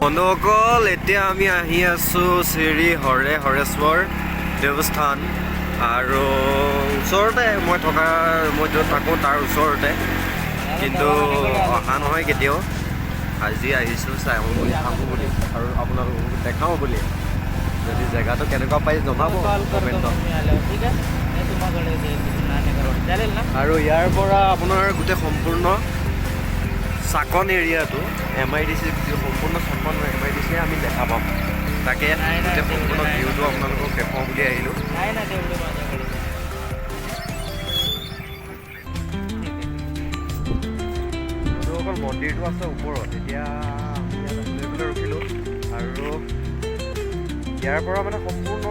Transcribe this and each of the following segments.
বন্ধুসকল, এতিয়া আমি আহি আছোঁ শ্ৰী হৰেশ্বৰ দেৱস্থান আৰু ওচৰতে মই য'ত থাকোঁ তাৰ ওচৰতে, কিন্তু অহা নহয় কেতিয়াও। আজি আহিছোঁ চাওঁ বুলি আৰু আপোনালোকক দেখাওঁ বুলি। যদি জেগাটো কেনেকুৱা পাই জনাব কমেণ্টত। আৰু ইয়াৰ পৰা আপোনাৰ গোটেই সম্পূৰ্ণ চাকন এৰিয়াটো MIDC সম্পূৰ্ণ চাকন MIDC আমি দেখা পাম। তাকে গোটেই সম্পূৰ্ণ ভিউটো আপোনালোকক দেখাওঁ বুলি আহিলোঁ। অকল মন্দিৰটো আছে ওপৰত। এতিয়া আমি ইয়াত আহিলৈ ৰখিলোঁ আৰু ইয়াৰ পৰা মানে সম্পূৰ্ণ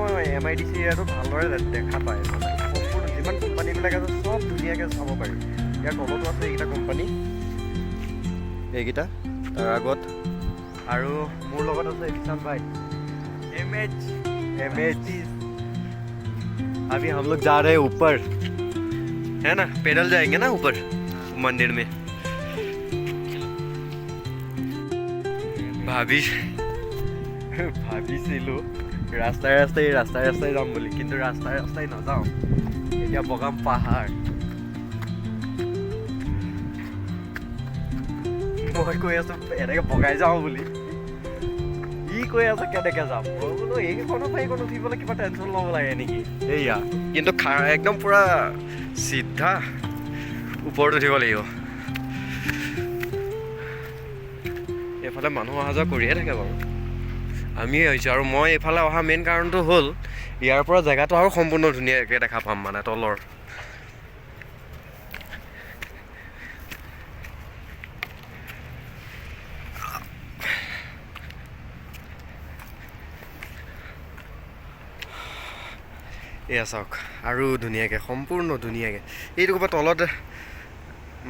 MIDC এৰিয়াটো ভালদৰে দেখা পায়। মানে সম্পূৰ্ণ যিমান কোম্পানীবিলাক আছে চব ধুনীয়াকৈ চাব পাৰি। ইয়াৰ তলতো আছে এইকেইটা কোম্পানী, এইকেইটা তাৰ আগত, আৰু মোৰ লগত আছে কিষাণ ভাই। MH अभी हम लोग जा रहे हैं ऊपर, है ना, पैदल जाएंगे ना ऊपर मंदिर में। ভাবিছিলোঁ ৰাস্তাই যাম বুলি, কিন্তু ৰাস্তাই নাযাওঁ। এতিয়া বগাম পাহাৰ। মই কৈ আছোঁ এনেকৈ বগাই যাওঁ বুলি, ই কৈ আছে কেনেকৈ যাম। মই বোলো এইখন উঠিবলৈ কিবা টেনশ্যন ল'ব লাগে নেকি। এইয়া কিন্তু একদম পূৰা চিধা ওপৰত উঠিব লাগিব। এইফালে মানুহ অহা যোৱা কৰিয়ে থাকে বাৰু, আমিয়ে আহিছোঁ। আৰু মই এইফালে অহা মেইন কাৰণটো হ'ল ইয়াৰ পৰা জেগাটো আৰু সম্পূৰ্ণ ধুনীয়াকৈ দেখা পাম, মানে তলৰ। এয়া চাওক, আৰু ধুনীয়াকৈ সম্পূৰ্ণ ধুনীয়াকৈ। এইটো ক'ৰবাত তলত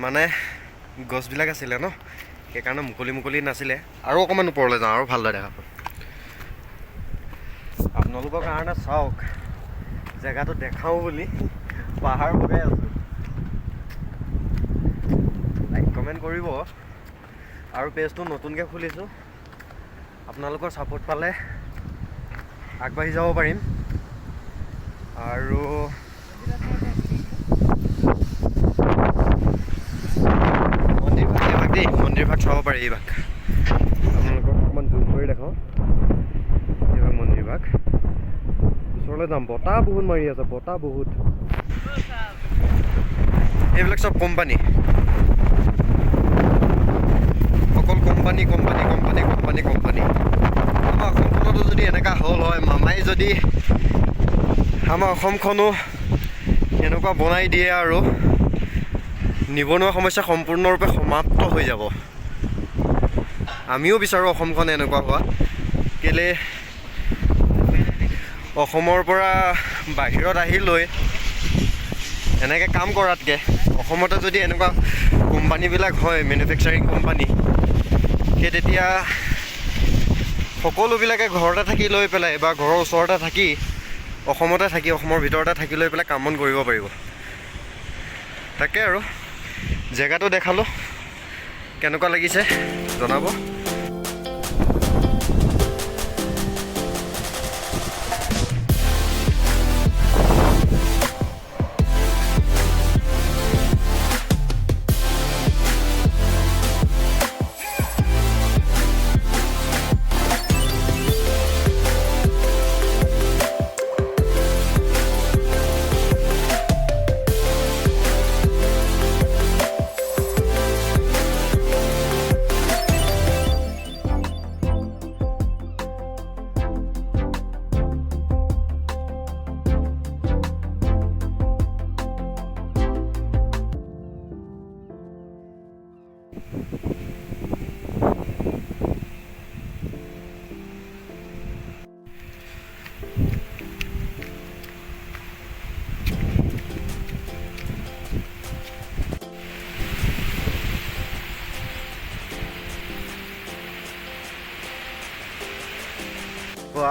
মানে গছবিলাক আছিলে ন, সেইকাৰণে মুকলি নাছিলে। আৰু অকণমান ওপৰলৈ যাওঁ আৰু ভালদৰে দেখা পাম। আপোনালোকৰ কাৰণে চাওক, জেগাটো দেখাওঁ বুলি পাহাৰ বগাই আছোঁ। লাইক কমেণ্ট কৰিব। আৰু পেজটো নতুনকৈ খুলিছোঁ, আপোনালোকৰ ছাপোৰ্ট পালে আগবাঢ়ি যাব পাৰিম। আৰু মন্দিৰ ভাগ চাব পাৰি। এইভাগ আপোনালোকক অকণমান জুম কৰি দেখাওঁ। এইভাগ মন্দিৰ ভাগ। ওচৰলৈ যাম। বতাহ বহুত মাৰি আছে, বতাহ বহুত। এইবিলাক চব কোম্পানী, অকল কোম্পানী। আমাৰ অসমখনতো যদি এনেকুৱা হ'ল হয়, মামাই যদি আমাৰ অসমখনো এনেকুৱা বনাই দিয়ে আৰু নিবনুৱা সমস্যা সম্পূৰ্ণৰূপে সমাপ্ত হৈ যাব। আমিও বিচাৰোঁ অসমখন এনেকুৱা হোৱা। কেলৈ অসমৰ পৰা বাহিৰত আহি লৈ এনেকৈ কাম কৰাতকৈ অসমতে যদি এনেকুৱা কোম্পানীবিলাক হয়, মেনুফেকচাৰিং কোম্পানী, সেই তেতিয়া সকলোবিলাকে ঘৰতে থাকি লৈ পেলাই বা ঘৰৰ ওচৰতে থাকি অসমতে থাকি অসমৰ ভিতৰতে থাকি লৈ পেলাই কাম বন কৰিব পাৰিব। তাকে আৰু জেগাটো দেখালোঁ, কেনেকুৱা লাগিছে জনাব।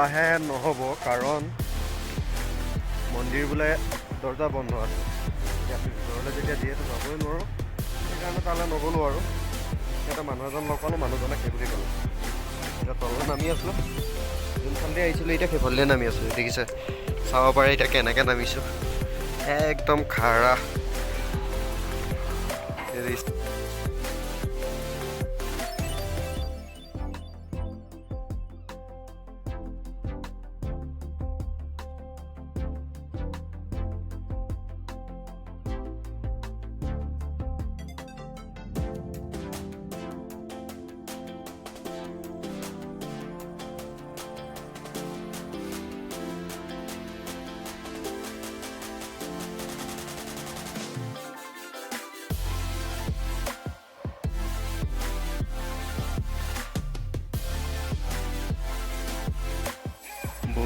আহে নহ'ব, কাৰণ মন্দিৰ বোলে দৰ্জা বন্ধ আছে। এতিয়া আমি ভিতৰলৈ যেতিয়া যিহেতু যাবই নোৱাৰোঁ, সেইকাৰণে তালৈ নগ'লোঁ। আৰু এটা মানুহ এজন লগ পালোঁ, মানুহজনে সেই বুলি ক'লোঁ এতিয়া নামি আছোঁ যোনফালে আহিছিলোঁ এতিয়া সেইফালে নামি আছোঁ দেখিছে চাব পাৰে এতিয়া কেনেকৈ নামিছোঁ একদম খাৰা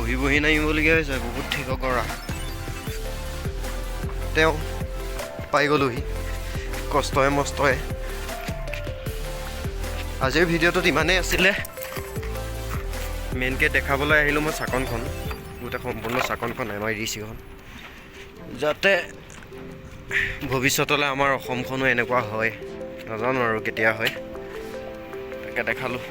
বহি বহি নামিবলগীয়া হৈছে বহুত ঠিক কৰা তেওঁ পাই গ'লোহি কষ্টই মষ্টই আজিৰ ভিডিঅ'টোত ইমানেই আছিলে মেইনকৈ দেখাবলৈ আহিলোঁ মই চাকনখন গোটেই সম্পূৰ্ণ চাকনখন MIDCখন যাতে ভৱিষ্যতলৈ আমাৰ অসমখনো এনেকুৱা হয় নাজানো আৰু কেতিয়া হয় তাকে দেখালোঁ